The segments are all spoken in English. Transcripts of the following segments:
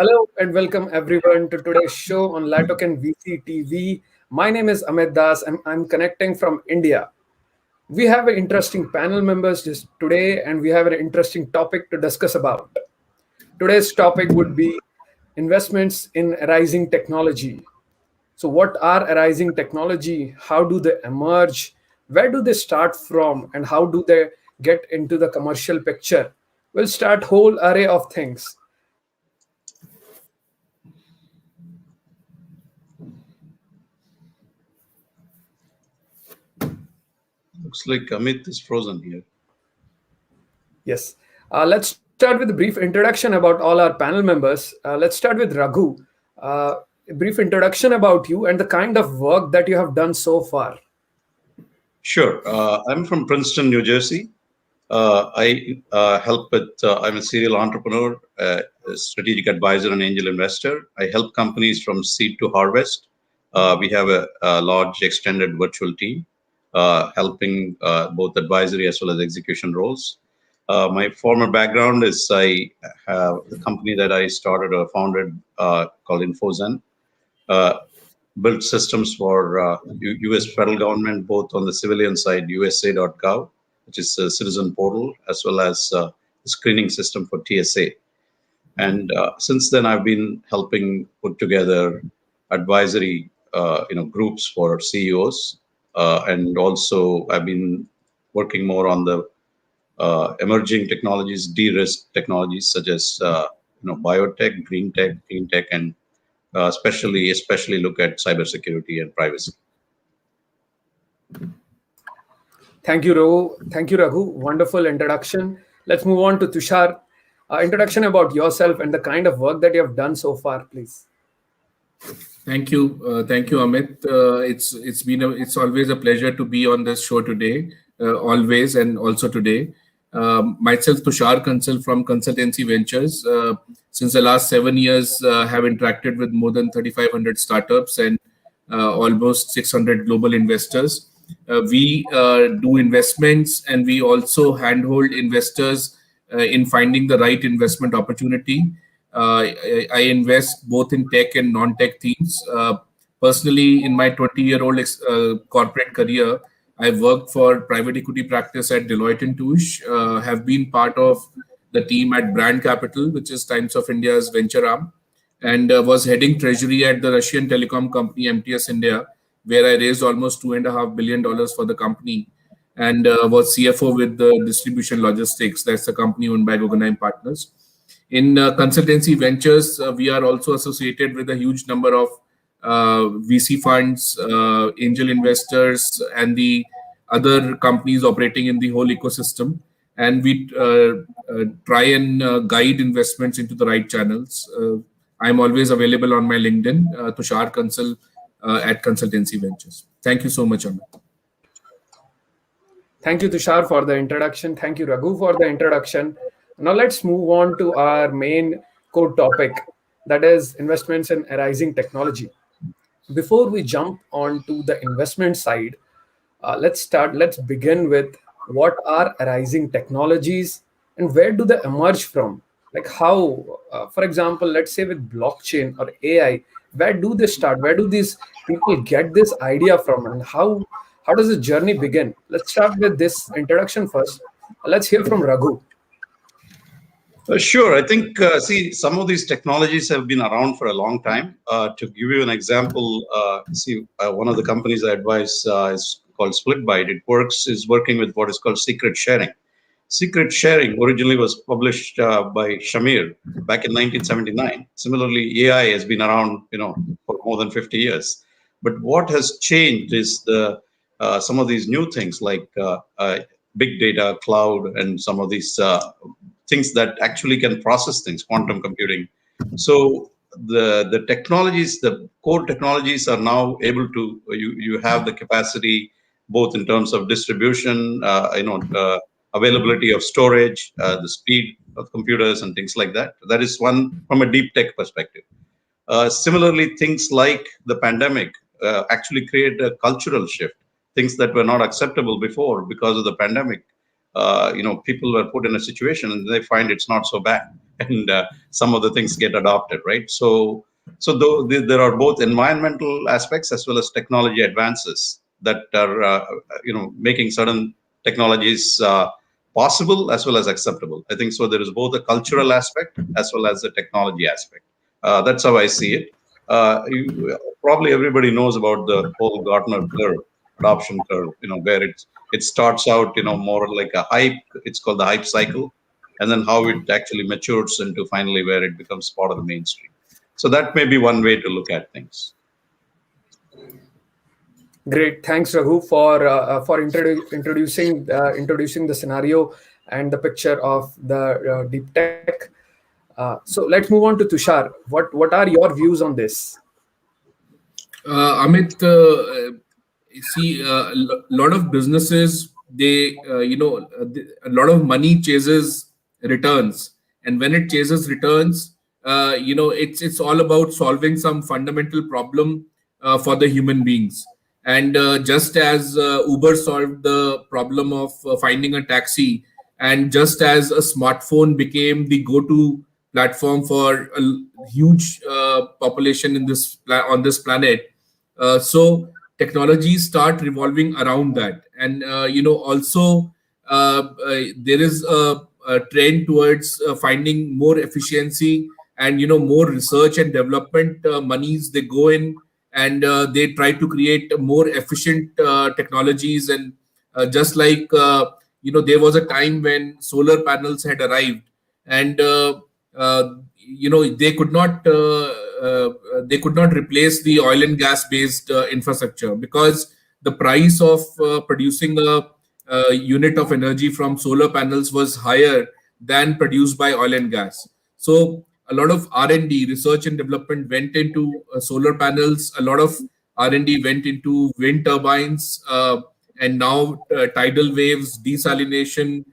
Hello and welcome everyone to today's show on Latok and VCTV. My name is Amit Das and I'm connecting from India. We have an interesting panel members just today and we have an interesting topic to discuss about. Today's topic would be investments in rising technology. So what are arising technology? How do they emerge? Where do they start from and how do they get into the commercial picture? We'll start whole array of things. Looks like Amit is frozen here. Yes. Let's start with a brief introduction about all our panel members. Let's start with Raghu. A brief introduction about you and the kind of work that you have done so far. Sure. I'm from Princeton, New Jersey. I help with, I'm a serial entrepreneur, a strategic advisor, and angel investor. I help companies from seed to harvest. We have a large extended virtual team helping both advisory as well as execution roles. My former background is I have the company that I started or founded called InfoZen. Uh, Built systems for U.S. federal government, both on the civilian side, USA.gov, which is a citizen portal, as well as a screening system for TSA. And since then, I've been helping put together advisory, groups for CEOs, and also I've been working more on the emerging technologies, de-risk technologies such as biotech, green tech, clean tech, and especially look at cybersecurity and privacy. Thank you, Raghu. Thank you, Raghu. Wonderful introduction. Let's move on to Tushar. Introduction about yourself and the kind of work that you have done so far, please. Thank you, Amit. It's always a pleasure to be on this show today, always and also today. Myself, Tushar Kansal from Kansaltancy Ventures. Since the last 7 years, have interacted with more than 3,500 startups and almost 600 global investors. We do investments and we also handhold investors in finding the right investment opportunity. I invest both in tech and non-tech themes. Personally, in my 20-year-old corporate career, I've worked for private equity practice at Deloitte and Touche, have been part of the team at Brand Capital, which is Times of India's venture arm, and was heading treasury at the Russian telecom company MTS India, where I raised almost $2.5 billion for the company, and was CFO with the Distribution Logistics. That's the company owned by Guggenheim Partners. In Consultancy Ventures, we are also associated with a huge number of VC funds, angel investors, and the other companies operating in the whole ecosystem. And we try and guide investments into the right channels. I'm always available on my LinkedIn, Tushar Kansal at Consultancy Ventures. Thank you so much, Amit. Thank you, Tushar, for the introduction. Thank you, Raghu, for the introduction. Now let's move on to our main core topic, that is investments in arising technology. Before we jump on to the investment side, let's begin with what are arising technologies and where do they emerge from? Like how, for example, let's say with blockchain or AI, where do they start? Where do these people get this idea from and how does the journey begin? Let's start with this introduction first. Let's hear from Raghu. Sure. I think, some of these technologies have been around for a long time. To give you an example, one of the companies I advise is called SplitByte. Is working with what is called secret sharing. Secret sharing originally was published by Shamir back in 1979. Similarly, AI has been around, for more than 50 years. But what has changed is some of these new things like big data, cloud, and some of these things that actually can process things, quantum computing. So the technologies, the core technologies are now able to, you have the capacity both in terms of distribution, availability of storage, the speed of computers and things like that. That is one from a deep tech perspective. Similarly, things like the pandemic actually created a cultural shift, things that were not acceptable before because of the pandemic. people were put in a situation and they find it's not so bad, and some of the things get adopted, right? So though there are both environmental aspects as well as technology advances that are making certain technologies possible as well as acceptable. I think so. There is both a cultural aspect as well as a technology aspect. That's how I see it. Probably everybody knows about the whole Gartner curve, adoption curve. Where it starts out, more like a hype. It's called the hype cycle, and then how it actually matures into finally where it becomes part of the mainstream. So that may be one way to look at things. Great, thanks Raghu for introducing the scenario and the picture of the deep tech. So let's move on to Tushar. What are your views on this? Amit, see, a lot of businesses, they, a lot of money chases returns, and when it chases returns, it's all about solving some fundamental problem for the human beings. And just as Uber solved the problem of finding a taxi, and just as a smartphone became the go-to platform for a huge population on this planet, so technologies start revolving around that. And also there is a trend towards finding more efficiency, and more research and development monies they go in, and they try to create more efficient technologies. And just like there was a time when solar panels had arrived, and they could not replace the oil and gas based infrastructure, because the price of producing a unit of energy from solar panels was higher than produced by oil and gas. So a lot of R&D, research and development, went into solar panels. A lot of R&D went into wind turbines, and now tidal waves, desalination,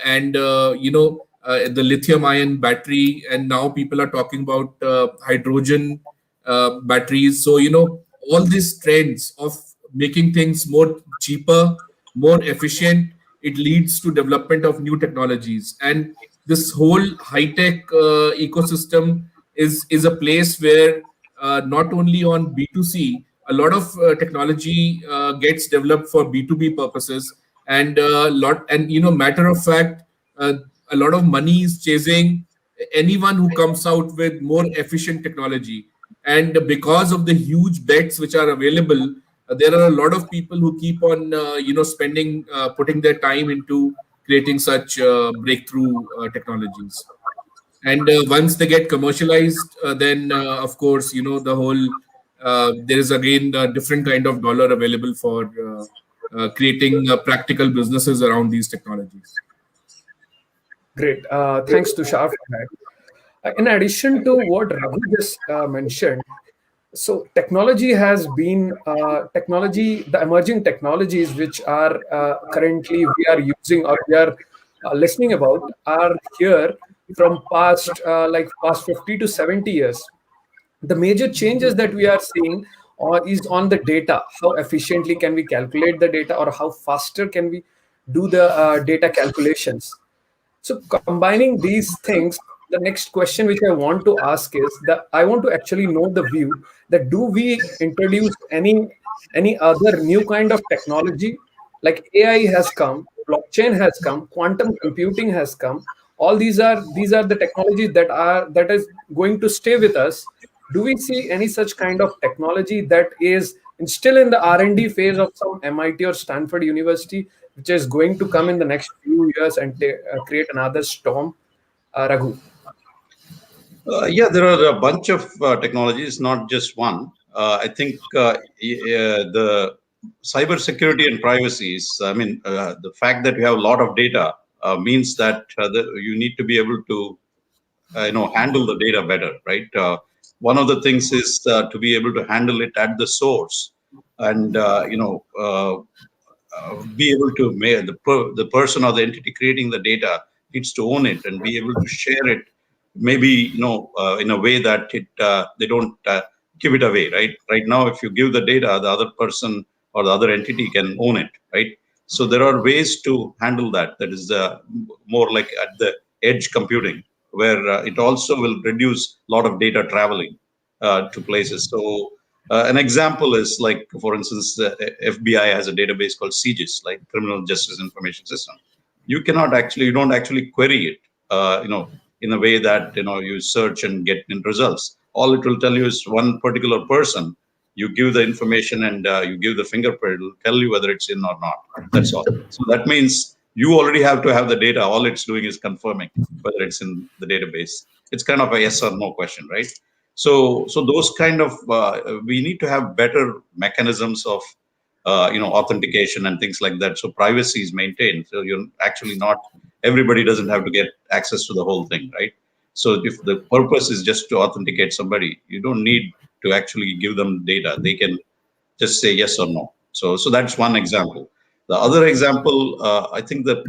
and the lithium ion battery. And now people are talking about hydrogen batteries. So all these trends of making things more cheaper, more efficient, it leads to development of new technologies. And this whole high tech ecosystem is a place where not only on B2C, a lot of technology gets developed for B2B purposes. And matter of fact, uh, a lot of money is chasing anyone who comes out with more efficient technology. And because of the huge bets which are available, there are a lot of people who keep on spending, putting their time into creating such breakthrough technologies. And once they get commercialized, then of course the whole there is again a different kind of dollar available for creating practical businesses around these technologies. Great. Thanks, Tushar, for that. In addition to what Raghu just mentioned, so technology has been the emerging technologies which are currently we are using or we are listening about are here from past 50 to 70 years. The major changes that we are seeing is on the data. How efficiently can we calculate the data, or how faster can we do the data calculations? So combining these things, the next question which I want to ask is that I want to actually know the view that do we introduce any other new kind of technology, like AI has come, blockchain has come, quantum computing has come. All these are the technologies that is going to stay with us. Do we see any such kind of technology that is still in the R&D phase of some MIT or Stanford University, which is going to come in the next few years and create another storm? Raghu. Yeah, there are a bunch of technologies, not just one. I think the cybersecurity and privacy is, the fact that you have a lot of data means that you need to be able to, handle the data better, right? One of the things is to be able to handle it at the source, and be able to make the person or the entity creating the data needs to own it and be able to share it, maybe in a way that they don't give it away. Right now, if you give the data, the other person or the other entity can own it, right? So there are ways to handle that. That is more like at the edge computing, where it also will reduce a lot of data traveling to places. So an example is like, for instance, the FBI has a database called CGIS, like Criminal Justice Information System. You don't actually query it, in a way that, you search and get in results. All it will tell you is one particular person. You give the information and you give the fingerprint. It will tell you whether it's in or not. That's all. So that means you already have to have the data. All it's doing is confirming whether it's in the database. It's kind of a yes or no question, right? So those kind of we need to have better mechanisms of authentication and things like that. So privacy is maintained. So you're actually not, everybody doesn't have to get access to the whole thing, right? So if the purpose is just to authenticate somebody, you don't need to actually give them data. They can just say yes or no. So that's one example. The other example, I think that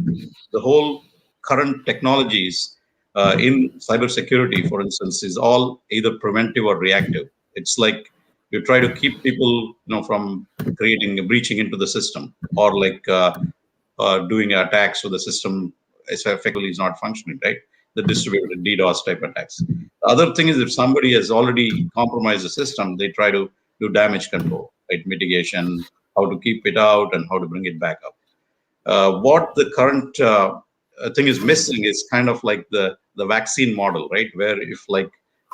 the whole current technologies in cybersecurity, for instance, is all either preventive or reactive. It's like you try to keep people, from breaching into the system, or like doing attacks so the system is effectively is not functioning, right? The distributed DDoS type attacks. The other thing is, if somebody has already compromised the system, they try to do damage control, right? Mitigation, how to keep it out and how to bring it back up. What the current thing is missing is kind of like the vaccine model, right? Where if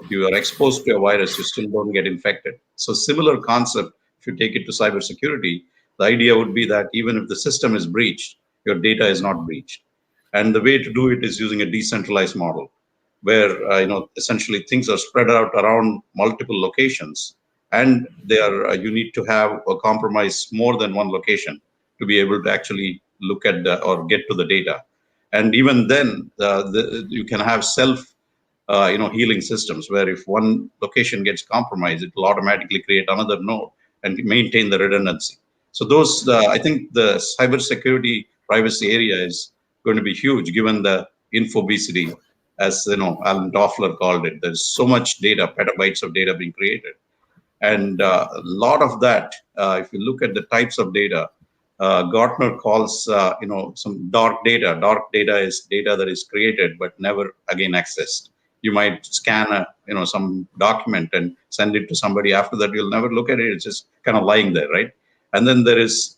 you are exposed to a virus, you still don't get infected. So similar concept, if you take it to cybersecurity, the idea would be that even if the system is breached, your data is not breached. And the way to do it is using a decentralized model, where essentially things are spread out around multiple locations, and you need to have a compromise more than one location to be able to actually look at or get to the data. And even then, you can have healing systems, where if one location gets compromised, it will automatically create another node and maintain the redundancy. So I think the cybersecurity privacy area is going to be huge, given the infobesity, as Alan Toffler called it. There's so much data, petabytes of data being created, and a lot of that, if you look at the types of data, Gartner calls some dark data. Dark data is data that is created but never again accessed. You might scan some document and send it to somebody. After that, you'll never look at it. It's just kind of lying there, right? And then there is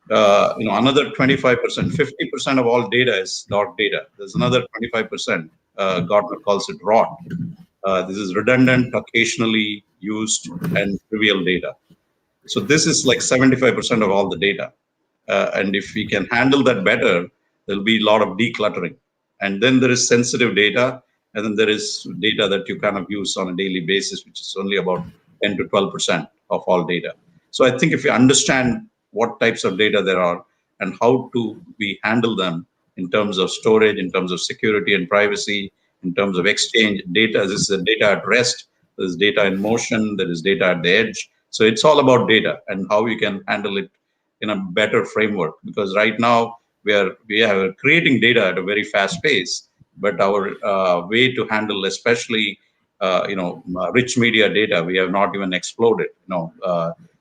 another 25%, 50% of all data is dark data. There's another 25%. Gartner calls it rot. This is redundant, occasionally used, and trivial data. So this is like 75% of all the data. And if we can handle that better, there'll be a lot of decluttering. And then there is sensitive data, and then there is data that you kind of use on a daily basis, which is only about 10 to 12% of all data. So I think if you understand what types of data there are and how we handle them in terms of storage, in terms of security and privacy, in terms of exchange data, this is data at rest, there's data in motion, there is data at the edge. So it's all about data and how we can handle it in a better framework. Because right now we are creating data at a very fast pace, but our way to handle, especially rich media data, we have not even explored it.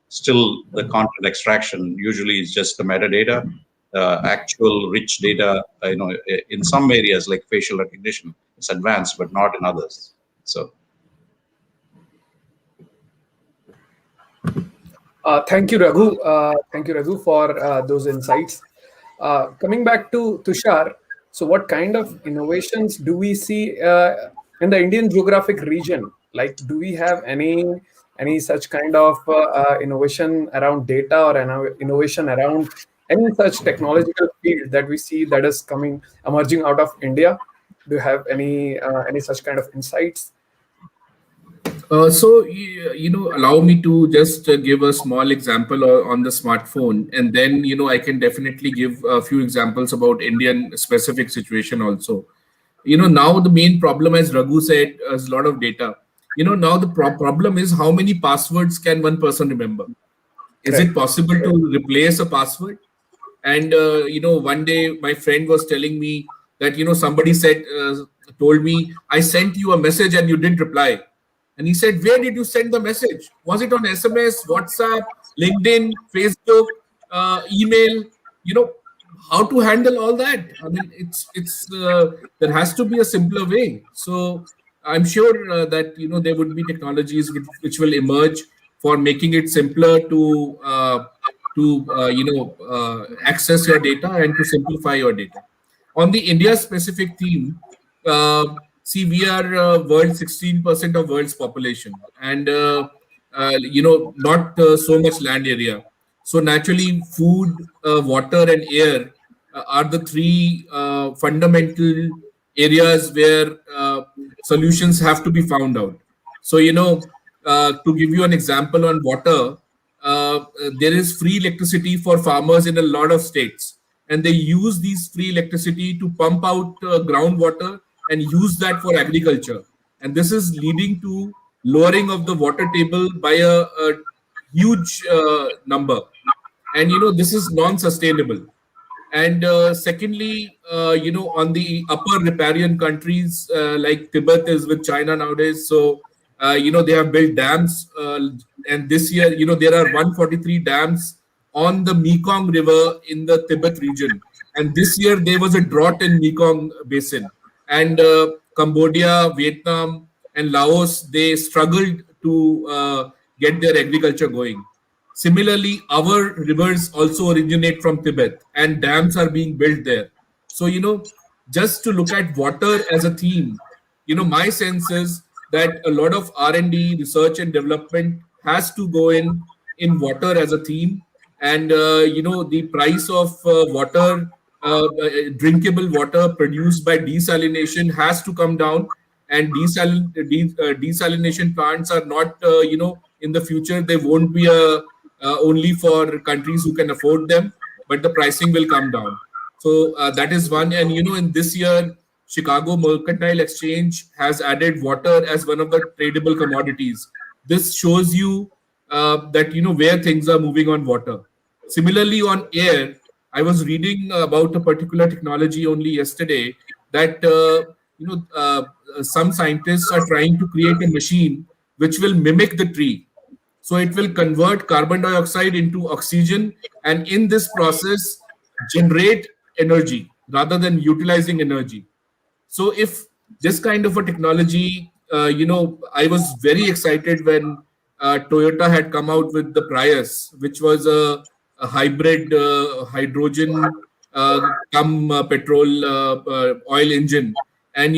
Still, the content extraction usually is just the metadata. Actual rich data, in some areas like facial recognition, it's advanced, but not in others. So. Thank you, Raghu. Thank you, Raghu, for those insights. Coming back to Tushar, so what kind of innovations do we see in the Indian geographic region? Like, do we have any such kind of innovation around data, or innovation around any such technological field that we see that is emerging out of India? Do you have any such kind of insights? Allow me to just give a small example on the smartphone, and then, I can definitely give a few examples about Indian specific situation also. Now the main problem, as Raghu said, is a lot of data. Now the problem is, how many passwords can one person remember? Is it possible to replace a password? And, one day my friend was telling me that, somebody told me, I sent you a message and you didn't reply. And he said, where did you send the message? Was it on SMS, WhatsApp, LinkedIn, Facebook, email? how to handle all that? I mean, it's there has to be a simpler way. So I'm sure that there would be technologies which will emerge for making it simpler to access your data and to simplify your data. On the India specific theme, see, we are world 16% of world's population, and not so much land area. So naturally, food, water, and air are the three fundamental areas where solutions have to be found out. So, to give you an example on water, there is free electricity for farmers in a lot of states, and they use these free electricity to pump out groundwater and use that for agriculture. And this is leading to lowering of the water table by a huge number. And this is non-sustainable. And secondly, on the upper riparian countries like Tibet is with China nowadays. So, they have built dams. And this year, there are 143 dams on the Mekong River in the Tibet region. And this year, there was a drought in Mekong Basin. And Cambodia, Vietnam, and Laos, they struggled to get their agriculture going. Similarly, our rivers also originate from Tibet and dams are being built there. So, just to look at water as a theme, my sense is that a lot of R&D, research and development has to go in water as a theme. And, the price of water, drinkable water produced by desalination has to come down. And desalination plants are not, in the future, they won't be only for countries who can afford them, but the pricing will come down. So that is one. And in this year, Chicago Mercantile Exchange has added water as one of the tradable commodities. This shows you that where things are moving on water. Similarly, on air, I was reading about a particular technology only yesterday that some scientists are trying to create a machine which will mimic the tree. So it will convert carbon dioxide into oxygen, and in this process, generate energy rather than utilizing energy. So if this kind of a technology, I was very excited when Toyota had come out with the Prius, which was a hybrid hydrogen come petrol oil engine, and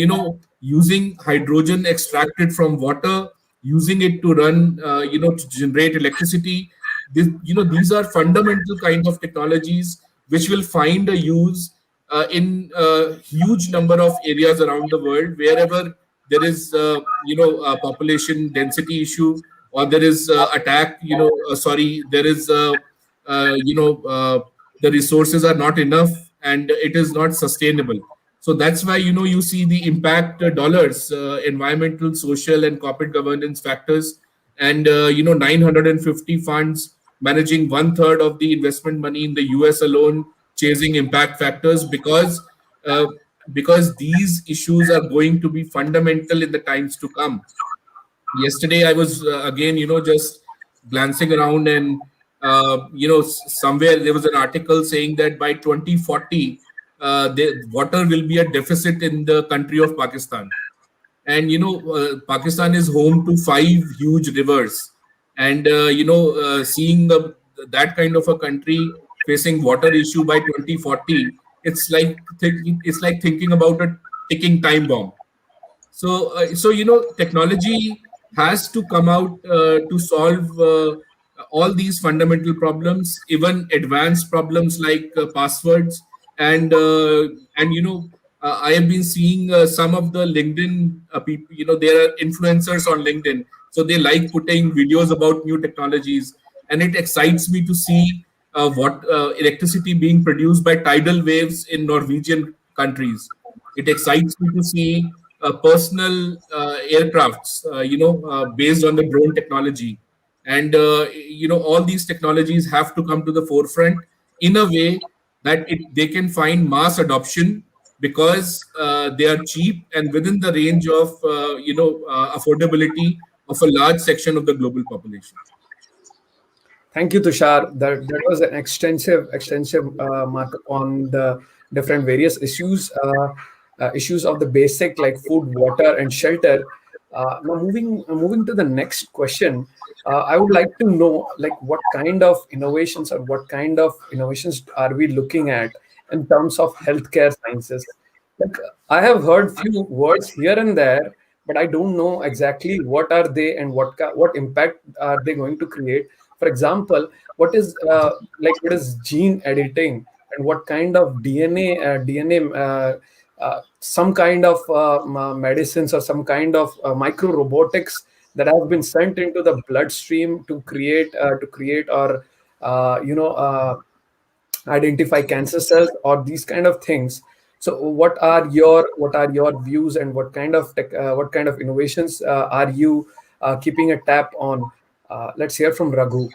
using hydrogen extracted from water, using it to run, to generate electricity. These are fundamental kind of technologies which will find a use in a huge number of areas around the world, wherever there is, a population density issue, or there is attack, sorry, there is, the resources are not enough and it is not sustainable. So that's why you see the impact dollars, environmental, social, and corporate governance factors, and 950 funds managing one third of the investment money in the US alone, chasing impact factors uh, because these issues are going to be fundamental in the times to come. Yesterday I was again just glancing around, and somewhere there was an article saying that by 2040 the water will be a deficit in the country of Pakistan. And Pakistan is home to 5 huge rivers, and seeing that kind of a country facing water issue by 2040, it's like thinking about a ticking time bomb. So technology has to come out to solve all these fundamental problems, even advanced problems like passwords. And I have been seeing some of the LinkedIn people. There are influencers on LinkedIn, so they like putting videos about new technologies, and it excites me to see what electricity being produced by tidal waves in Norwegian countries. It excites me to see personal aircrafts, based on the drone technology. And, all these technologies have to come to the forefront in a way that they can find mass adoption, because they are cheap and within the range of, affordability of a large section of the global population. Thank you, Tushar. That was an extensive markup on the different various issues of the basic like food, water, and shelter. Now, moving to the next question, I would like to know like what kind of innovations or what kind of innovations are we looking at in terms of healthcare sciences? Like I have heard few words here and there, but I don't know exactly what are they and what impact are they going to create. For example, what is gene editing and what kind of DNA some kind of medicines or some kind of micro robotics that have been sent into the bloodstream to create or you know identify cancer cells or these kind of things. So what are your views and what kind of innovations are you keeping a tap on? Let's hear from Raghu.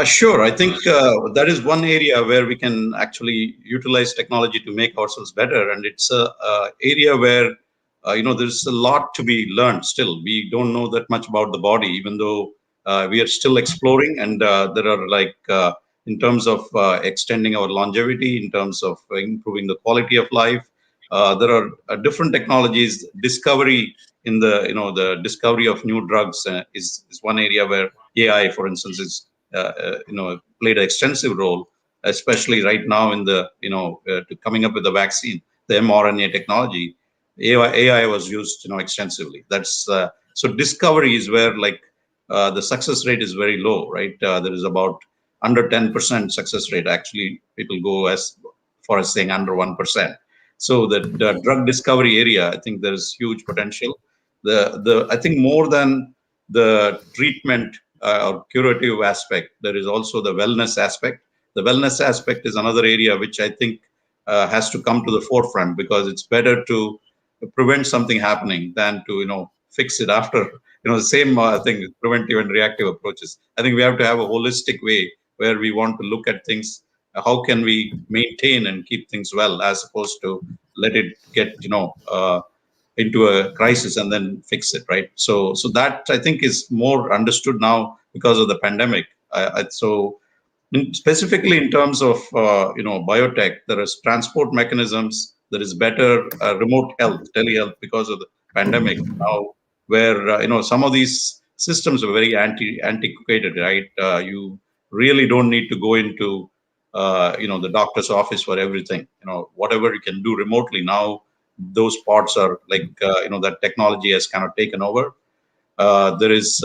Sure. I think that is one area where we can actually utilize technology to make ourselves better, and it's a area where there's a lot to be learned. Still, we don't know that much about the body, even though we are still exploring. And there are in terms of extending our longevity, in terms of improving the quality of life, there are different technologies. Discovery in the discovery of new drugs is one area where AI, for instance, is played an extensive role, especially right now in the to coming up with the vaccine, the mRNA technology. AI was used extensively. That's so discovery is where the success rate is very low, right? There is about under 10% success rate. Actually, people go as far as saying under 1%. So the drug discovery area, I think there is huge potential. The I think more than the treatment or curative aspect, there is also the wellness aspect. The wellness aspect is another area which I think has to come to the forefront, because it's better to prevent something happening than to fix it after. The same thing, preventive and reactive approaches. I think we have to have a holistic way where we want to look at things. How can we maintain and keep things well, as opposed to let it get into a crisis and then fix it, right? So that I think is more understood now because of the pandemic. So specifically in terms of biotech, there is transport mechanisms. There is better remote health, telehealth, because of the pandemic now, where some of these systems are very antiquated, right? You really don't need to go into the doctor's office for everything. Whatever you can do remotely now, those parts are that technology has kind of taken over. There is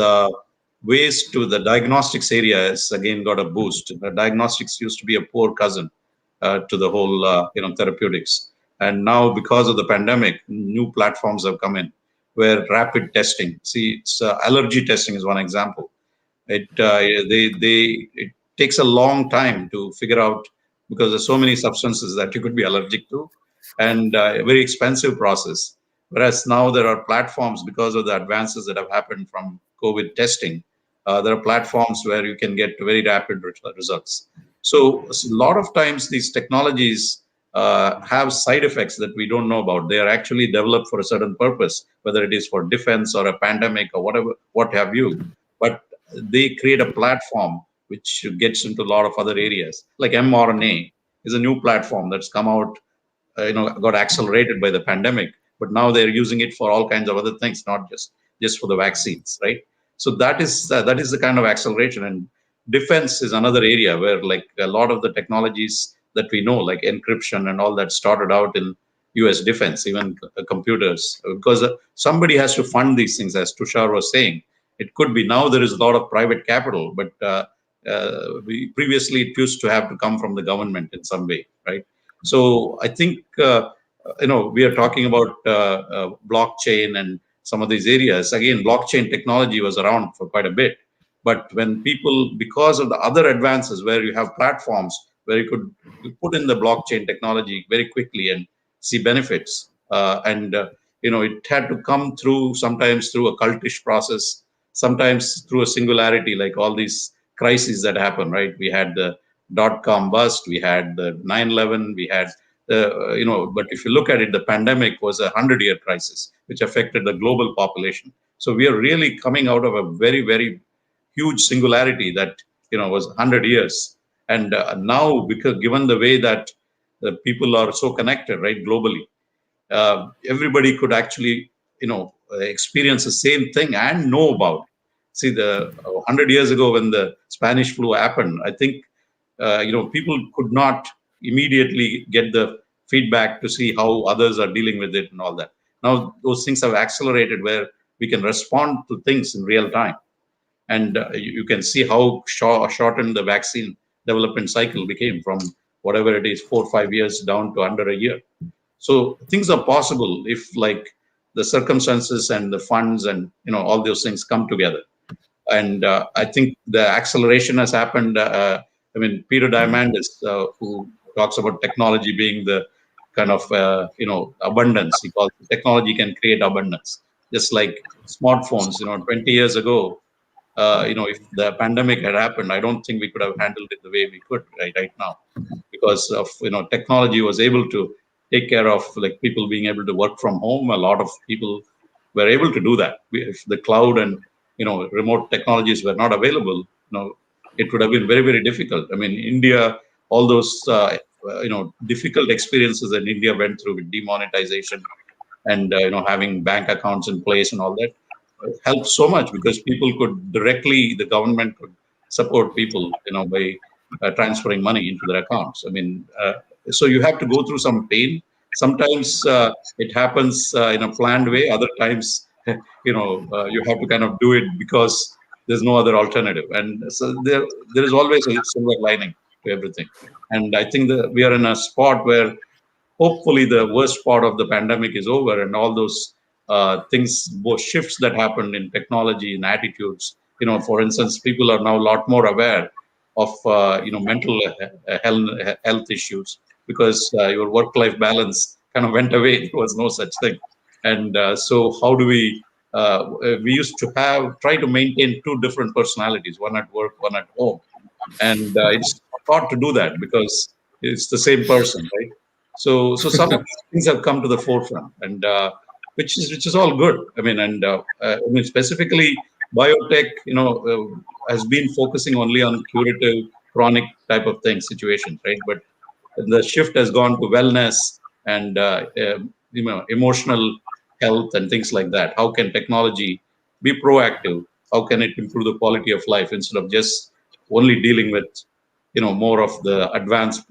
ways to the diagnostics area has again got a boost. The diagnostics used to be a poor cousin to the whole therapeutics, and now because of the pandemic, new platforms have come in where rapid testing. See, it's, allergy testing is one example. It takes a long time to figure out, because there's so many substances that you could be allergic to, and a very expensive process. Whereas now there are platforms, because of the advances that have happened from COVID testing. There are platforms where you can get very rapid results. So a lot of times these technologies have side effects that we don't know about. They are actually developed for a certain purpose, whether it is for defense or a pandemic or whatever, what have you. But they create a platform which gets into a lot of other areas. Like mRNA is a new platform that's come out, got accelerated by the pandemic, but now they're using it for all kinds of other things, not just for the vaccines, right? So that is the kind of acceleration. And defense is another area where a lot of the technologies that we know, like encryption and all that, started out in US defense, even computers, because somebody has to fund these things, as Tushar was saying. It could be now there is a lot of private capital, but previously it used to have to come from the government in some way, right? So I think we are talking about blockchain and some of these areas. Again, blockchain technology was around for quite a bit, but when people, because of the other advances, where you have platforms where you could put in the blockchain technology very quickly and see benefits, and it had to come through sometimes through a cultish process, sometimes through a singularity, like all these crises that happen, right? We had the dot-com bust, we had the 9/11, we had but if you look at it, the pandemic was a 100-year crisis which affected the global population. So we are really coming out of a very, very huge singularity that was 100 years. And now, because given the way that the people are so connected, right, globally, everybody could actually experience the same thing and know about. See, the 100 years ago when the Spanish flu happened, I think people could not immediately get the feedback to see how others are dealing with it and all that. Now those things have accelerated where we can respond to things in real time, and you can see how shortened the vaccine development cycle became from whatever it is, 4 or 5 years down to under a year. So things are possible if, like, the circumstances and the funds and all those things come together. And I think the acceleration has happened. I mean, Peter Diamandis, who talks about technology being the kind of abundance. He calls it, technology can create abundance, just like smartphones. 20 years ago, if the pandemic had happened, I don't think we could have handled it the way we could right now, because of technology was able to take care of, like, people being able to work from home. A lot of people were able to do that. If the cloud and remote technologies were not available, it would have been very, very difficult. I mean, India, all those difficult experiences that India went through with demonetization and having bank accounts in place and all that helped so much, because people could directly, the government could support people by transferring money into their accounts. I mean, so you have to go through some pain. Sometimes it happens in a planned way. Other times, you have to kind of do it because there's no other alternative. And so there is always a silver lining to everything. And I think that we are in a spot where hopefully the worst part of the pandemic is over, and all those things, both shifts that happened in technology and attitudes. For instance, people are now a lot more aware of mental health issues, because your work-life balance kind of went away. There was no such thing. And so how do we used to try to maintain two different personalities, one at work, one at home. And it's hard to do that because it's the same person, right? So some of these things have come to the forefront, and which is all good. I mean, and I mean, specifically biotech, has been focusing only on curative, chronic type of things, situations, right? But the shift has gone to wellness and emotional health and things like that. How can technology be proactive? How can it improve the quality of life instead of just only dealing with more of the advanced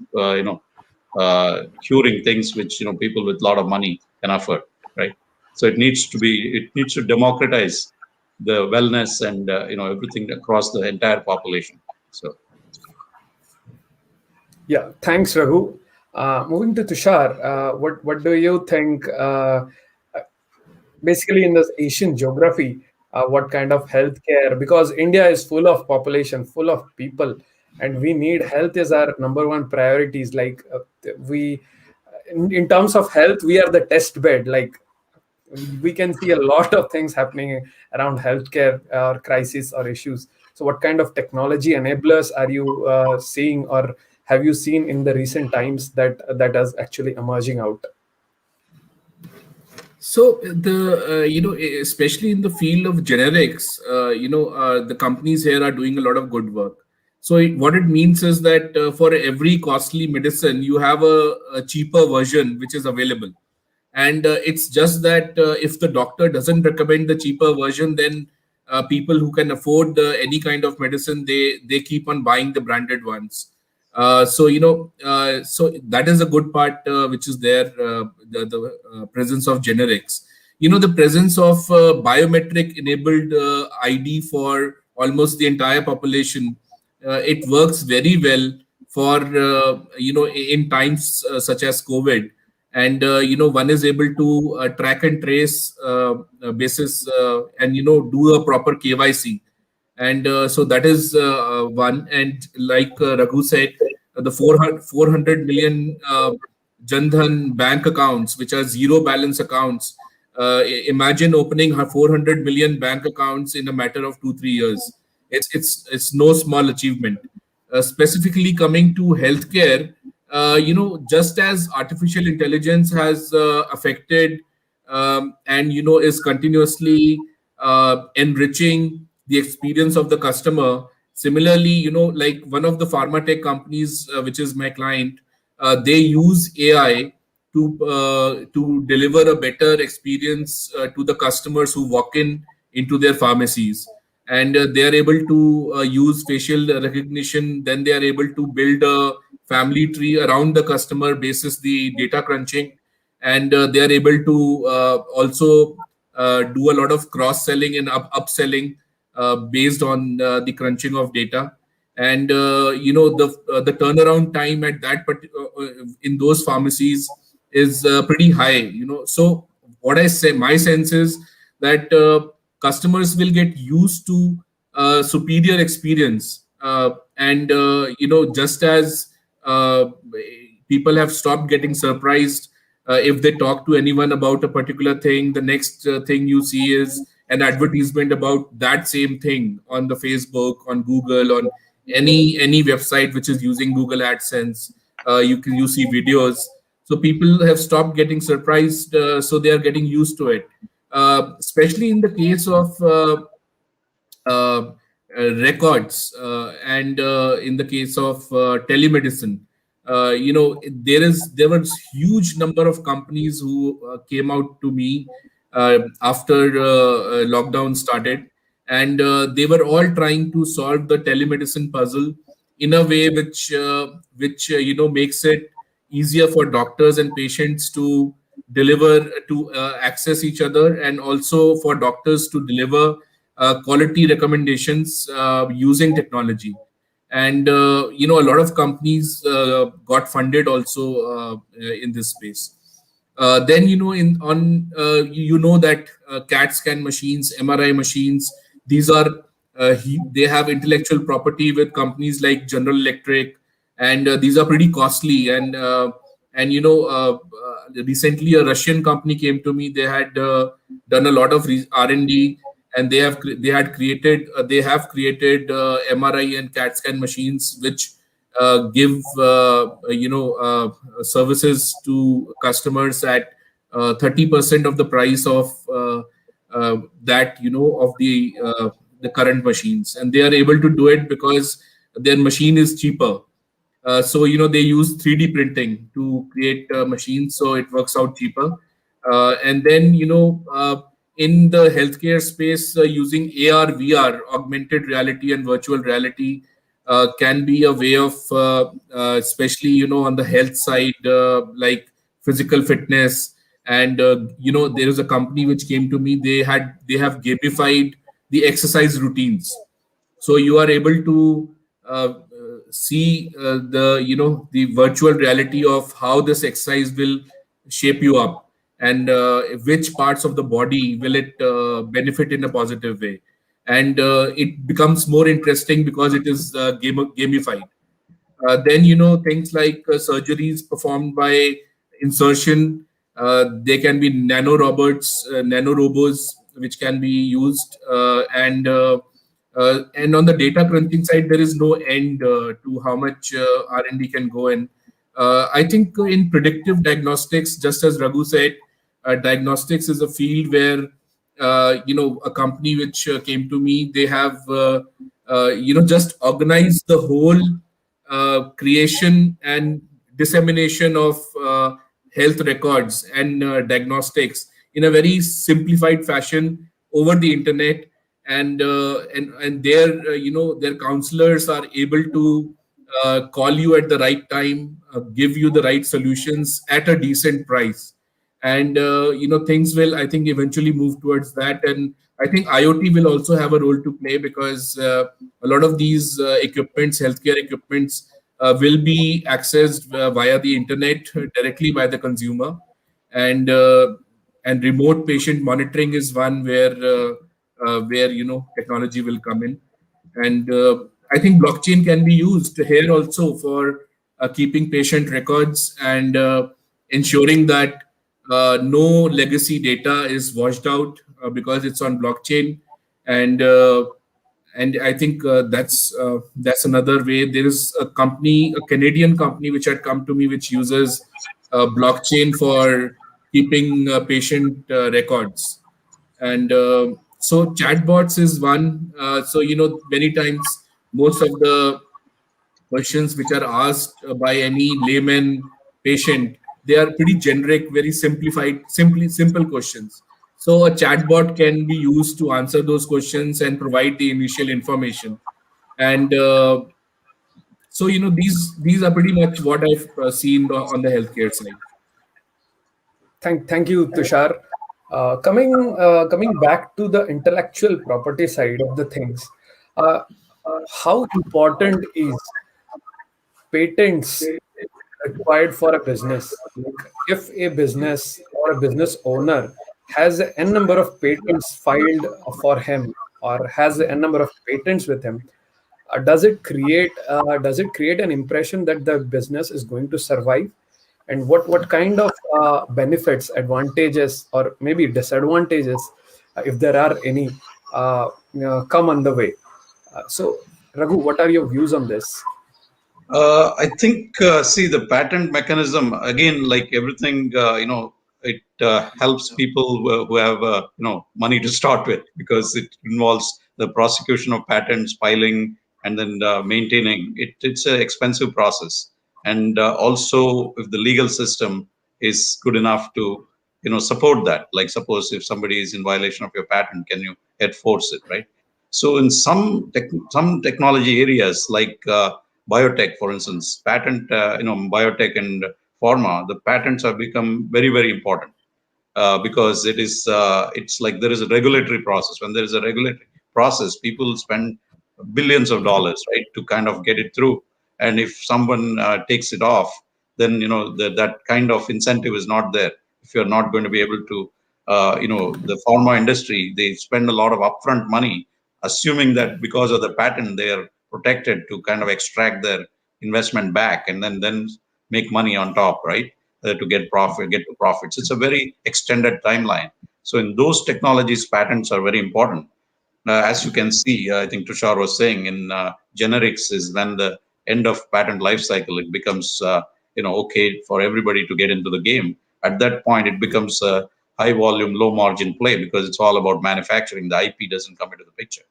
curing things which people with a lot of money can afford, right? So it needs to democratize the wellness and everything across the entire population. So Yeah, thanks, Raghu. Moving to Tushar, what do you think? Basically, in this Asian geography, what kind of healthcare? Because India is full of population, full of people, and we need health is our number one priorities. Like in terms of health, we are the test bed. Like we can see a lot of things happening around healthcare or crisis or issues. So what kind of technology enablers are you seeing, or have you seen in the recent times that is actually emerging out? So especially in the field of generics, the companies here are doing a lot of good work. So what it means is that for every costly medicine, you have a cheaper version which is available. And it's just that if the doctor doesn't recommend the cheaper version, then people who can afford any kind of medicine, they keep on buying the branded ones. So that is a good part which is there, the presence of generics. The presence of biometric enabled ID for almost the entire population. It works very well for in times such as COVID. And one is able to track and trace basis and do a proper KYC. And so that is one. And like Raghu said, the 400 million Jandhan bank accounts, which are zero balance accounts. Imagine opening 400 million bank accounts in a matter of 2-3 years. It's no small achievement. Specifically coming to healthcare, just as artificial intelligence has affected and is continuously enriching the experience of the customer. Similarly, like one of the pharma tech companies, which is my client, they use AI to deliver a better experience to the customers who walk into their pharmacies, and they are able to use facial recognition. Then they are able to build a family tree around the customer basis the data crunching, and they are able to also do a lot of cross selling and upselling based on the crunching of data. And the turnaround time at in those pharmacies is pretty high. So what I say, my sense is that customers will get used to superior experience, and just as uh, people have stopped getting surprised if they talk to anyone about a particular thing, the next thing you see is an advertisement about that same thing on the Facebook, on Google, on any website which is using Google AdSense. You see videos. So people have stopped getting surprised, so they are getting used to it. Especially in the case of uh, records, and in the case of telemedicine, there was huge number of companies who came out to me after lockdown started, and they were all trying to solve the telemedicine puzzle in a way which makes it easier for doctors and patients to deliver, to access each other, and also for doctors to deliver quality recommendations using technology. And a lot of companies got funded also in this space. Then in on you know that CAT scan machines, MRI machines, these are they have intellectual property with companies like General Electric, and these are pretty costly. And recently a Russian company came to me. They had done a lot of R&D, and they have created MRI and CAT scan machines which give services to customers at 30% of the price of that of the current machines, and they are able to do it because their machine is cheaper. So they use 3D printing to create machines, so it works out cheaper. And then in the healthcare space, using AR, VR, augmented reality, and virtual reality can be a way of, especially on the health side, like physical fitness. And there is a company which came to me. They have gamified the exercise routines, so you are able to see the virtual reality of how this exercise will shape you up, and which parts of the body will it benefit in a positive way. And it becomes more interesting because it is gamified. Then things like surgeries performed by insertion. They can be nano robots, which can be used, and on the data crunching side, there is no end to how much R&D can go in. I think in predictive diagnostics, just as Raghu said, diagnostics is a field where a company which came to me, they have just organized the whole creation and dissemination of health records and diagnostics in a very simplified fashion over the internet. And their their counselors are able to call you at the right time, give you the right solutions at a decent price. And things will, I think, eventually move towards that. And I think IoT will also have a role to play, because a lot of these equipments, healthcare equipments, will be accessed via the internet directly by the consumer. And remote patient monitoring is one where technology will come in. And I think blockchain can be used here also for keeping patient records, and ensuring that no legacy data is washed out because it's on blockchain. And I think that's another way. There is a company, a Canadian company, which had come to me, which uses blockchain for keeping patient records. And So chatbots is one. So many times most of the questions which are asked by any layman patient, they are pretty generic, very simple questions. So a chatbot can be used to answer those questions and provide the initial information. And so these are pretty much what I've seen on the healthcare side. Thank you, Tushar. Coming back to the intellectual property side of the things, uh, how important is patents required for a business? Like if a business or a business owner has n number of patents filed for him or has n number of patents with him, does it create an impression that the business is going to survive? And what kind of benefits, advantages, or maybe disadvantages, if there are any, come on the way? So, Raghu, what are your views on this? I think, see, the patent mechanism, again, like everything, it helps people who have, money to start with, because it involves the prosecution of patents, filing, and then maintaining it. It's an expensive process. And also, if the legal system is good enough to, support that, like suppose if somebody is in violation of your patent, can you enforce it, right? So in some technology areas like biotech, for instance, biotech and pharma, the patents have become very, very important because it's like there is a regulatory process. When there is a regulatory process, people spend billions of dollars, right, to kind of get it through. And if someone takes it off, then that kind of incentive is not there. If you're not going to be able to, the pharma industry, they spend a lot of upfront money, assuming that because of the patent, they are protected to kind of extract their investment back and then make money on top, right? To get to profits. It's a very extended timeline. So in those technologies, patents are very important. As you can see, I think Tushar was saying in generics is when the end of patent life cycle, it becomes okay for everybody to get into the game. At that point, it becomes a high volume, low margin play because it's all about manufacturing. The IP doesn't come into the picture.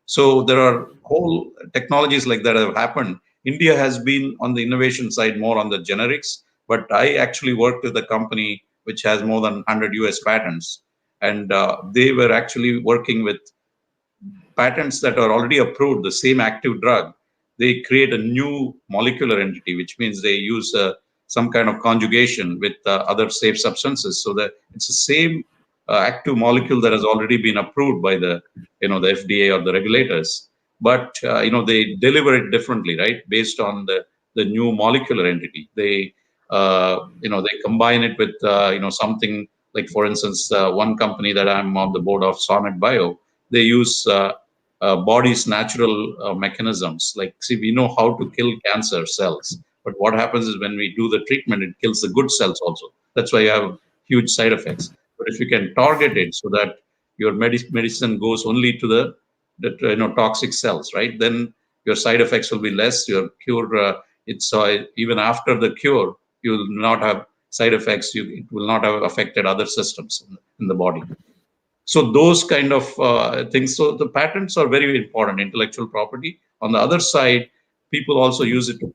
So there are whole technologies like that have happened. India has been on the innovation side more on the generics, but I actually worked with a company which has more than 100 US patents, and they were actually working with patents that are already approved, the same active drug. They create a new molecular entity, which means they use some kind of conjugation with other safe substances, so that it's the same active molecule that has already been approved by the FDA or the regulators. But they deliver it differently, right, based on the new molecular entity. They combine it with something like, for instance, one company that I'm on the board of, Sonnet Bio. They use body's natural mechanisms. Like, see, we know how to kill cancer cells, but what happens is when we do the treatment, it kills the good cells also. That's why you have huge side effects. But if you can target it so that your medicine goes only to the toxic cells, right? Then your side effects will be less. Your cure, it's even after the cure, you will not have side effects. It will not have affected other systems in the body. So those kind of things. So the patents are very important, intellectual property. On the other side, people also use it to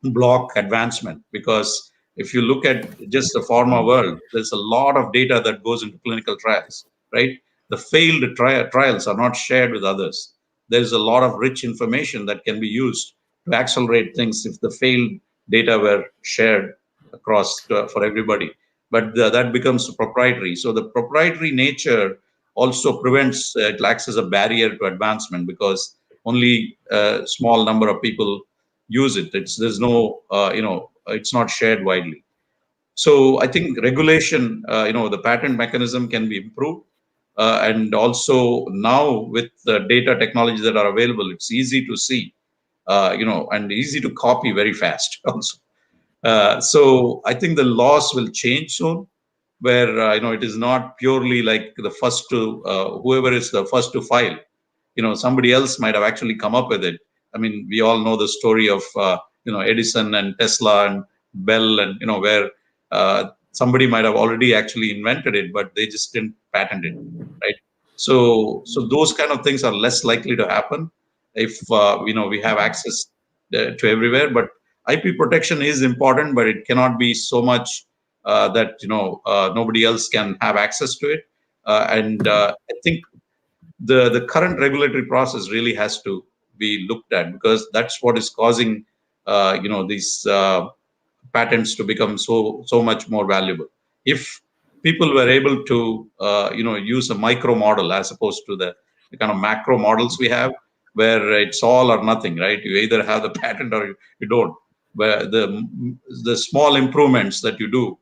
block advancement, because if you look at just the pharma world, there's a lot of data that goes into clinical trials, right? The failed trials are not shared with others. There's a lot of rich information that can be used to accelerate things if the failed data were shared across for everybody. But that becomes proprietary. So the proprietary nature also prevents, it acts as a barrier to advancement, because only a small number of people use it. There's no it's not shared widely. So I think regulation, the patent mechanism can be improved, and also now with the data technologies that are available, it's easy to see, and easy to copy very fast also. So I think the laws will change soon, where it is not purely like the first to whoever is the first to file. Somebody else might have actually come up with it. I mean, we all know the story of Edison and Tesla and Bell, and where somebody might have already actually invented it, but they just didn't patent it, right? So those kind of things are less likely to happen if we have access to everywhere. But IP protection is important, but it cannot be so much that nobody else can have access to it. And I think the current regulatory process really has to be looked at, because that's what is causing these patents to become so much more valuable. If people were able to use a micro model as opposed to the kind of macro models we have, where it's all or nothing, right? You either have the patent or you don't. Where the small improvements that you do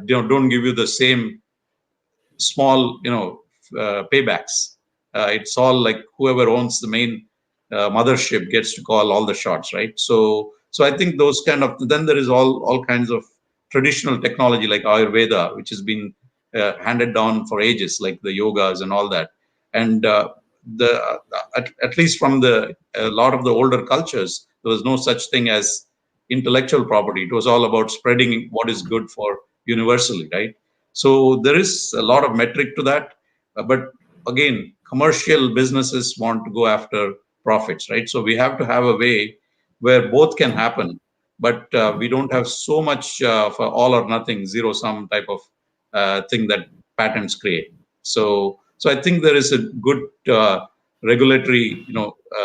don't give you the same small paybacks. It's all like whoever owns the main mothership gets to call all the shots, right? So I think those kind of, then there is all kinds of traditional technology like Ayurveda, which has been handed down for ages, like the yogas and all that. And the at least from a lot of the older cultures, there was no such thing as intellectual property. It was all about spreading what is good for universally, right? So there is a lot of metric to that. But again, commercial businesses want to go after profits, right? So we have to have a way where both can happen, but we don't have so much for all or nothing, zero sum type of thing that patents create. So I think there is a good regulatory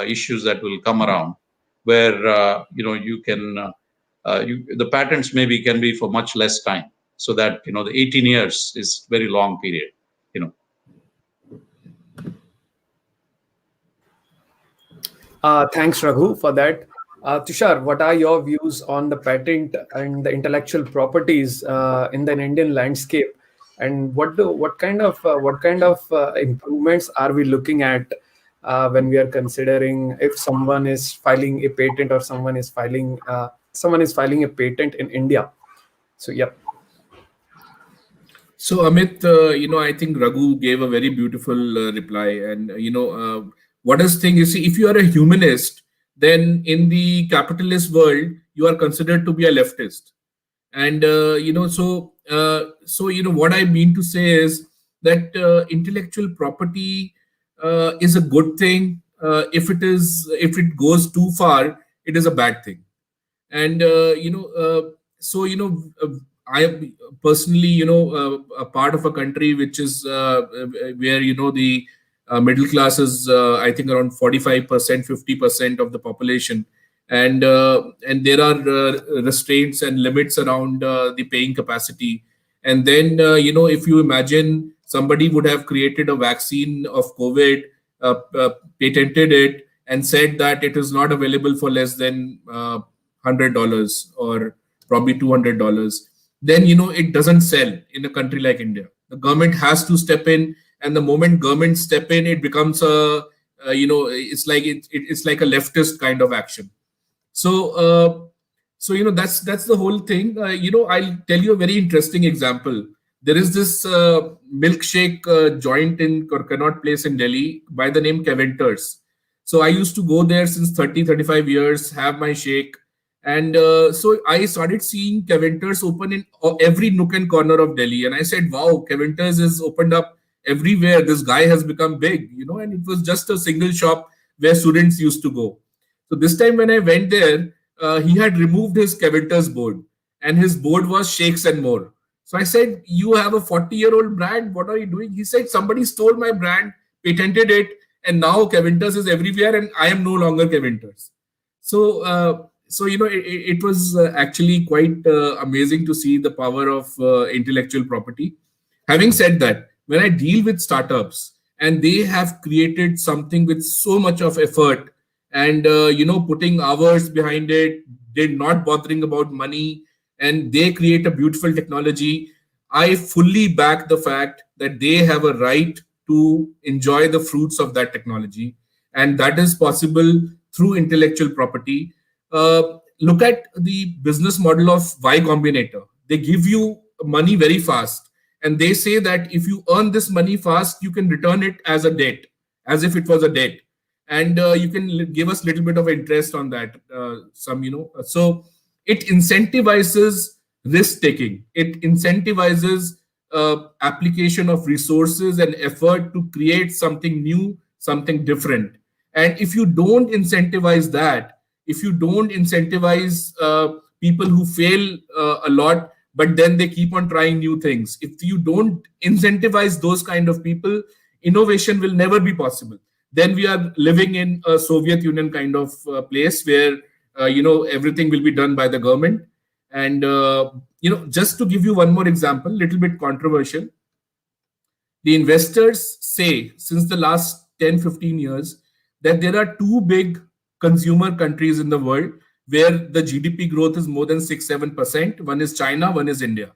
issues that will come around, where you can the patents maybe can be for much less time, so that the 18 years is very long period. Thanks, Raghu, for that. Tushar, what are your views on the patent and the intellectual properties in the Indian landscape, and what kind of improvements are we looking at when we are considering if someone is filing a patent or someone is filing a patent in India? So, yep. So Amit, I think Raghu gave a very beautiful reply. And what is thing? You see, if you are a humanist, then in the capitalist world, you are considered to be a leftist. And what I mean to say is that intellectual property is a good thing. If it goes too far, it is a bad thing. And I am personally a part of a country which is where the middle class is I think around 45%, 50% of the population. And there are restraints and limits around the paying capacity. And then if you imagine somebody would have created a vaccine of COVID, patented it, and said that it is not available for less than $100 or probably $200, then it doesn't sell in a country like India. The government has to step in, and the moment government step in, it becomes it's like a leftist kind of action. So that's the whole thing. I'll tell you a very interesting example. There is this milkshake joint in Connaught Place in Delhi by the name Kevinters. So I used to go there since 35 years, have my shake. And so I started seeing Kevinters open in every nook and corner of Delhi. And I said, wow, Kevinters is opened up everywhere. This guy has become big, and it was just a single shop where students used to go. So this time when I went there, he had removed his Kevinters board, and his board was Shakes and More. So I said, you have a 40-year-old brand. What are you doing? He said, somebody stole my brand, patented it, and now Kevinters is everywhere, and I am no longer Kevinters. So it was actually quite amazing to see the power of intellectual property. Having said that, when I deal with startups and they have created something with so much of effort and putting hours behind it, they're not bothering about money, and they create a beautiful technology, I fully back the fact that they have a right to enjoy the fruits of that technology, and that is possible through intellectual property. Look at the business model of Y Combinator. They give you money very fast, and they say that if you earn this money fast, you can return it as a debt, as if it was a debt, and you can give us a little bit of interest on that. So it incentivizes risk taking. It incentivizes application of resources and effort to create something new, something different. And if you don't incentivize that, if you don't incentivize people who fail a lot, but then they keep on trying new things, if you don't incentivize those kind of people, innovation will never be possible. Then we are living in a Soviet Union kind of place where everything will be done by the government. And just to give you one more example, little bit controversial, the investors say since the last 10-15 years that there are two big consumer countries in the world where the GDP growth is more than 6-7%. One is China, one is India.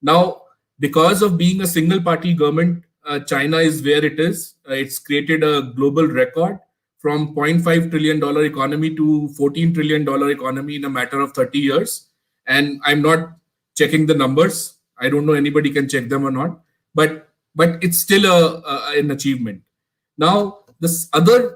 Now, because of being a single party government, China is where it is. It's created a global record from $0.5 trillion economy to $14 trillion economy in a matter of 30 years. And I'm not checking the numbers. I don't know anybody can check them or not, but it's still an achievement. Now, the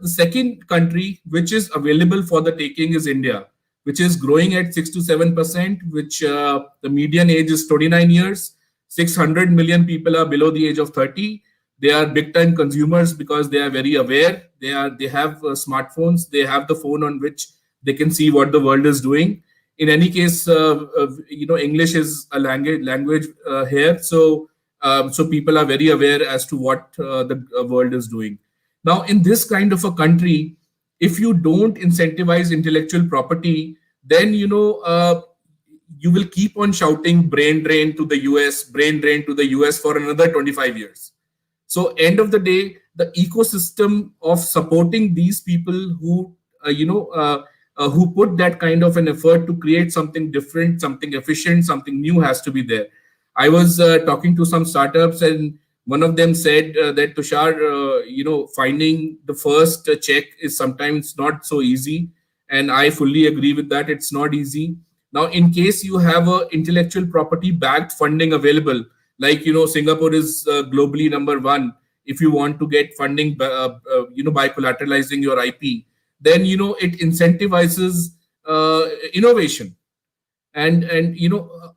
second country which is available for the taking is India, which is growing at 6-7%, which the median age is 29 years. 600 million people are below the age of 30. They are big time consumers because they are very aware. They have smartphones. They have the phone on which they can see what the world is doing. In any case, English is a language here. So people are very aware as to what the world is doing. Now, in this kind of a country, if you don't incentivize intellectual property, then you will keep on shouting brain drain to the US, brain drain to the US for another 25 years. So end of the day, the ecosystem of supporting these people who put that kind of an effort to create something different, something efficient, something new has to be there. I was talking to some startups, and one of them said that Tushar, finding the first check is sometimes not so easy, and I fully agree with that. It's not easy. Now, in case you have a intellectual property backed funding available, like Singapore is globally number one. If you want to get funding, by collateralizing your IP, then it incentivizes innovation. And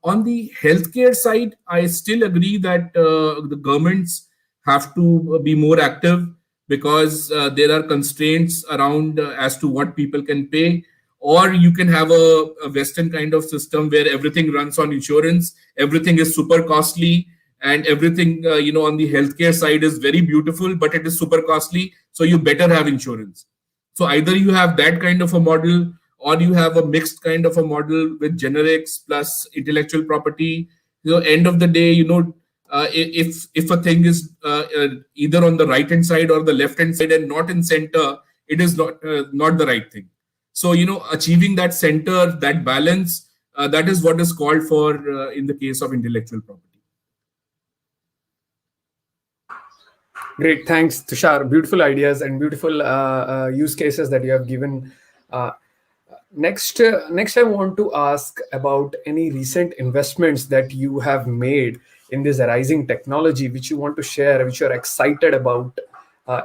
on the healthcare side, I still agree that the governments have to be more active because there are constraints around as to what people can pay. Or you can have a Western kind of system where everything runs on insurance, everything is super costly, and everything on the healthcare side is very beautiful, but it is super costly. So you better have insurance. So either you have that kind of a model, or you have a mixed kind of a model with generics plus intellectual property. End of the day, if a thing is either on the right hand side or the left hand side and not in center, it is not the right thing. So achieving that center, that balance, that is what is called for in the case of intellectual property. Great, thanks, Tushar. Beautiful ideas and beautiful use cases that you have given. Next, I want to ask about any recent investments that you have made in this arising technology, which you want to share, which you're excited about.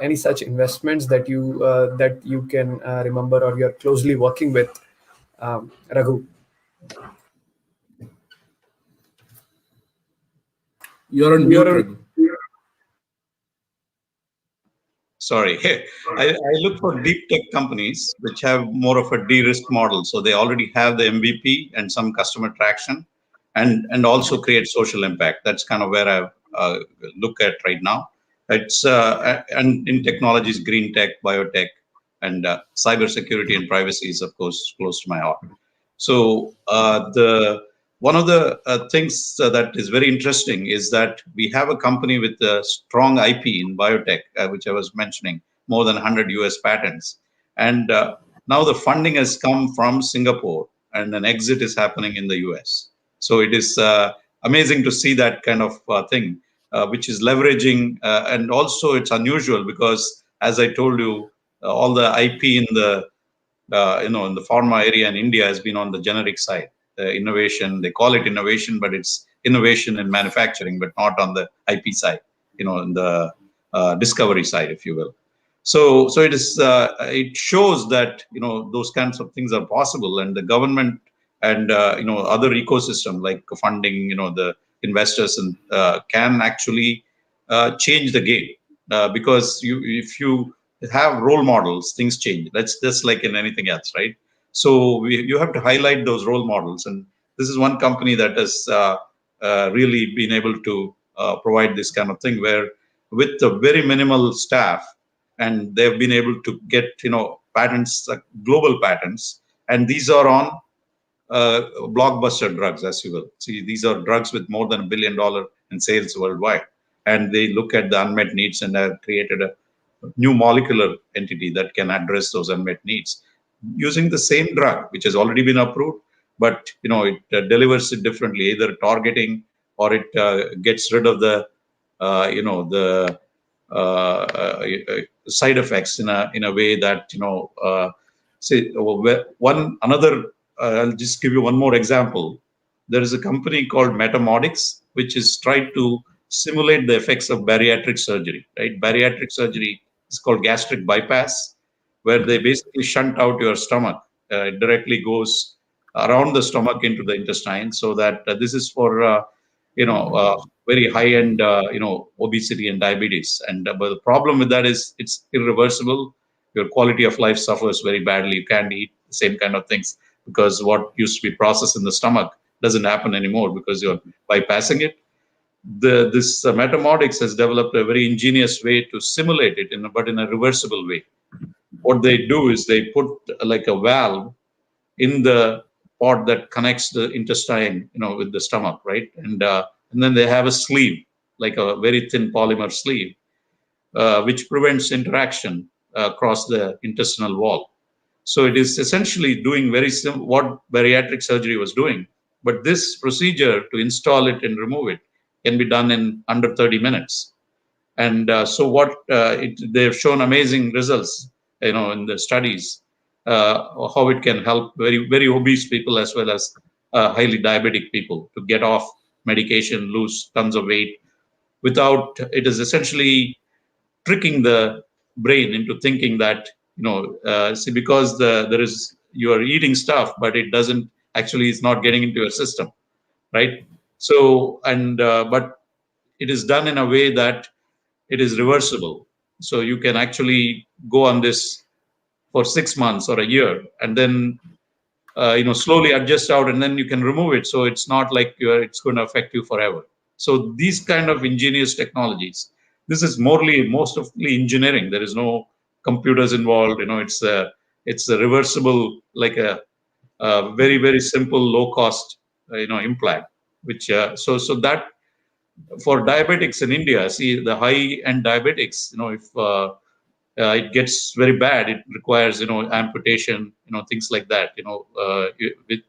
Any such investments that you can remember or you're closely working with, Raghu? You're on mute, Raghu. Sorry, I look for deep tech companies which have more of a de-risk model. So they already have the MVP and some customer traction, and also create social impact. That's kind of where I look at right now. It's and in technologies, green tech, biotech, and cybersecurity and privacy is, of course, close to my heart. So one of the things that is very interesting is that we have a company with a strong IP in biotech, which I was mentioning, more than 100 US patents. And now the funding has come from Singapore and an exit is happening in the US. So it is amazing to see that kind of thing, which is leveraging. And also it's unusual because, as I told you, all the IP in the in the pharma area in India has been on the generic side. Innovation, they call it innovation, but it's innovation in manufacturing, but not on the IP side, in the discovery side, if you will. So it is. It shows that those kinds of things are possible, and the government and other ecosystem like funding, the investors and can actually change the game. Because if you have role models, things change. That's just like in anything else, right? So you have to highlight those role models, and this is one company that has really been able to provide this kind of thing, where with a very minimal staff, and they've been able to get patents, global patents, and these are on blockbuster drugs, as you will see. These are drugs with more than $1 billion in sales worldwide, and they look at the unmet needs and have created a new molecular entity that can address those unmet needs using the same drug, which has already been approved, but it delivers it differently, either targeting or it gets rid of the the side effects in a way that say one another. I'll just give you one more example. There is a company called Mathematics, which is trying to simulate the effects of bariatric surgery. Right, bariatric surgery is called gastric bypass, where they basically shunt out your stomach. It directly goes around the stomach into the intestine, so that this is for very high end obesity and diabetes. And but the problem with that is it's irreversible. Your quality of life suffers very badly. You can't eat the same kind of things, because what used to be processed in the stomach doesn't happen anymore because you're bypassing it. This Mathematics has developed a very ingenious way to simulate it, but in a reversible way. What they do is they put like a valve in the part that connects the intestine, with the stomach, right? And then they have a sleeve, like a very thin polymer sleeve, which prevents interaction across the intestinal wall. So it is essentially doing very what bariatric surgery was doing. But this procedure to install it and remove it can be done in under 30 minutes. And so what they've shown amazing results, in the studies, how it can help very, very obese people as well as highly diabetic people to get off medication, lose tons of weight without. It is essentially tricking the brain into thinking that see, because there is, you are eating stuff, but it doesn't actually, it's not getting into your system, right? So but it is done in a way that it is reversible. So you can actually go on this for 6 months or a year, and then slowly adjust out, and then you can remove it. So it's not like it's going to affect you forever. So these kind of ingenious technologies. This is mostly engineering. There is no computers involved. It's a reversible, like a very, very simple, low cost implant. Which so that for diabetics in India, see the high end diabetics, if it gets very bad, it requires amputation, things like that,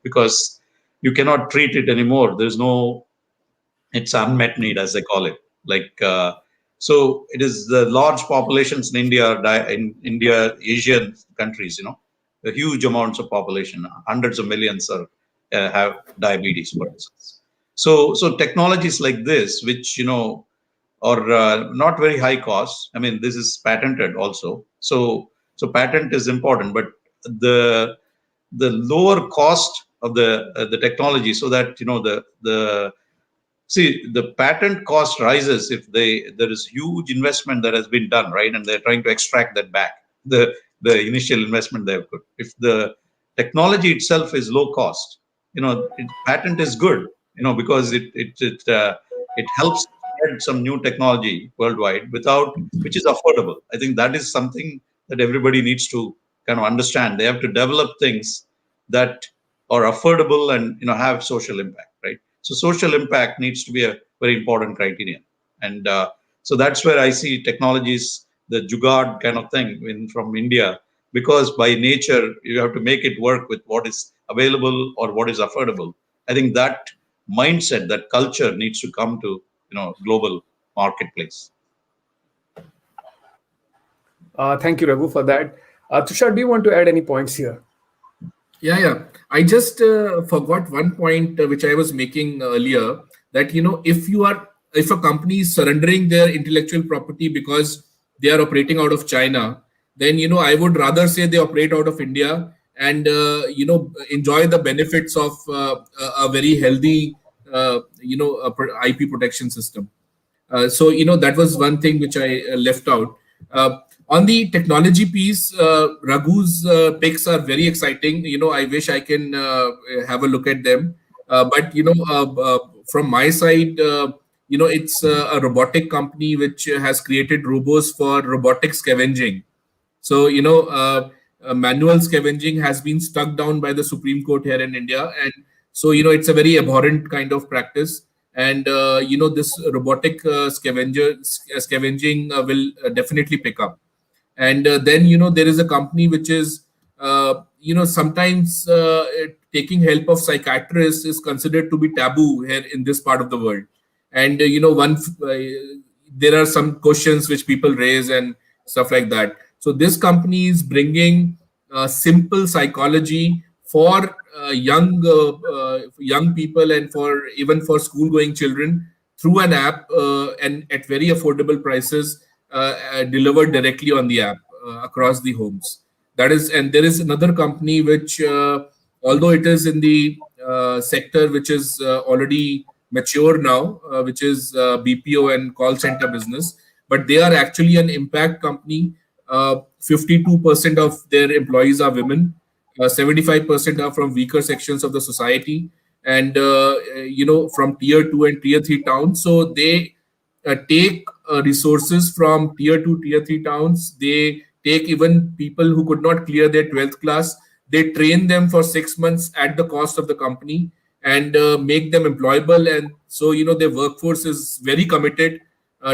because you cannot treat it anymore. There's no, it's unmet need, as they call it. Like so it is the large populations in India, Asian countries, the huge amounts of population, hundreds of millions have diabetes, for instance. So technologies like this, which are not very high cost. I mean, this is patented also. So patent is important, but the lower cost of the technology, so that the patent cost rises if there is huge investment that has been done, right, and they're trying to extract that back, the initial investment they have put. If the technology itself is low cost, patent is good, because it helps spread some new technology worldwide which is affordable. I think that is something that everybody needs to kind of understand. They have to develop things that are affordable and have social impact, right? So social impact needs to be a very important criterion, and so that's where I see technologies, the jugaad kind of thing from India, because by nature you have to make it work with what is available or what is affordable. I think that mindset, that culture needs to come to global marketplace. Thank you, Raghu, for that. Tushar, do you want to add any points here? Yeah. I just forgot one point which I was making earlier, that if a company is surrendering their intellectual property because they are operating out of China, then I would rather say they operate out of India and enjoy the benefits of a very healthy IP protection system. So that was one thing which I left out. On the technology piece, Raghu's picks are very exciting. I wish I can have a look at them. But from my side, it's a robotic company which has created robots for robotic scavenging. So, manual scavenging has been struck down by the Supreme Court here in India. And so, it's a very abhorrent kind of practice. And, this robotic scavenging will definitely pick up. And then, there is a company which is, sometimes taking help of psychiatrists is considered to be taboo here in this part of the world. And, there are some questions which people raise and stuff like that. So this company is bringing simple psychology for young people and for even for school going children through an app and at very affordable prices delivered directly on the app across the homes. And there is another company which, although it is in the sector which is already mature now, which is BPO and call center business, but they are actually an impact company. 52% of their employees are women. 75% are from weaker sections of the society, and from tier 2 and tier 3 towns. So they take resources from tier 2, tier 3 towns. They take even people who could not clear their 12th class. They train them for 6 months at the cost of the company and make them employable. And so, their workforce is very committed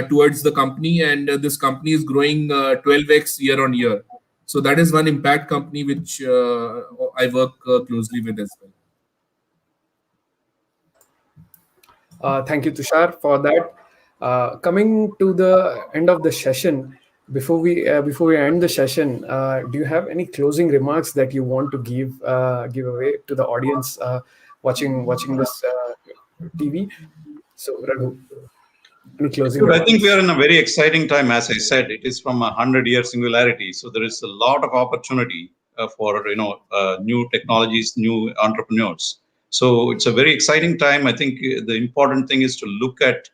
towards the company, and this company is growing 12x year on year. So that is one impact company which I work closely with as well. Thank you, Tushar, for that. Coming to the end of the session, before we end the session, do you have any closing remarks that you want to give away to the audience watching this TV? So, Raghu, any closing Sure, I remarks? think we are in a very exciting time. As I said, it is from 100-year singularity. So there is a lot of opportunity for new technologies, new entrepreneurs. So it's a very exciting time. I think the important thing is to look at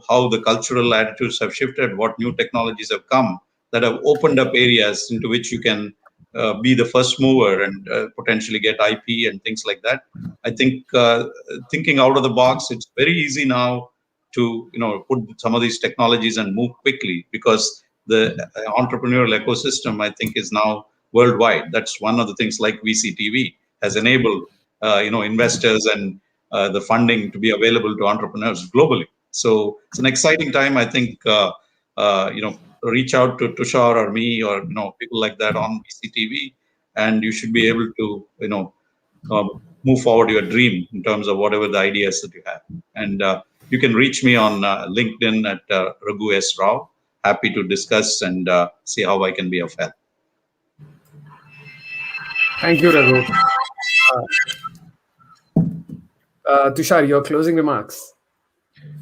how the cultural attitudes have shifted, what new technologies have come that have opened up areas into which you can be the first mover and potentially get IP and things like that. I think thinking out of the box, it's very easy now to put some of these technologies and move quickly, because the entrepreneurial ecosystem, I think, is now worldwide. That's one of the things, like VCTV has enabled investors and the funding to be available to entrepreneurs globally. So it's an exciting time. I think reach out to Tushar or me or people like that on VCTV, and you should be able to move forward your dream in terms of whatever the ideas that you have. And you can reach me on LinkedIn at Raghu S. Rao. Happy to discuss and see how I can be of help. Thank you, Raghu. Tushar, your closing remarks.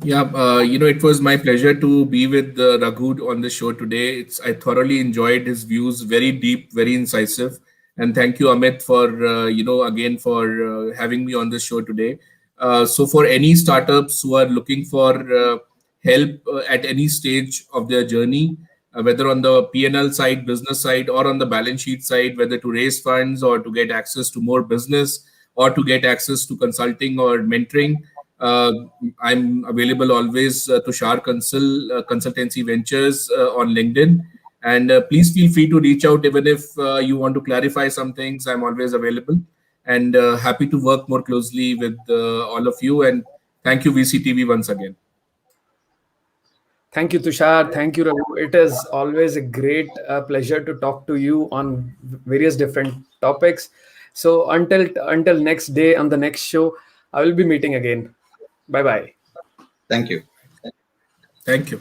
Yeah, it was my pleasure to be with Raghu on the show today. I thoroughly enjoyed his views, very deep, very incisive. And thank you, Amit, for, again, for having me on the show today. So for any startups who are looking for help at any stage of their journey, whether on the P&L side, business side, or on the balance sheet side, whether to raise funds or to get access to more business or to get access to consulting or mentoring, I'm available always. Tushar Kansal, Consultancy Ventures on LinkedIn. And please feel free to reach out even if you want to clarify some things. I'm always available and happy to work more closely with all of you. And thank you, VCTV, once again. Thank you, Tushar. Thank you, Raghu. It is always a great pleasure to talk to you on various different topics. So until next day on the next show, I will be meeting again. Bye-bye. Thank you. Thank you.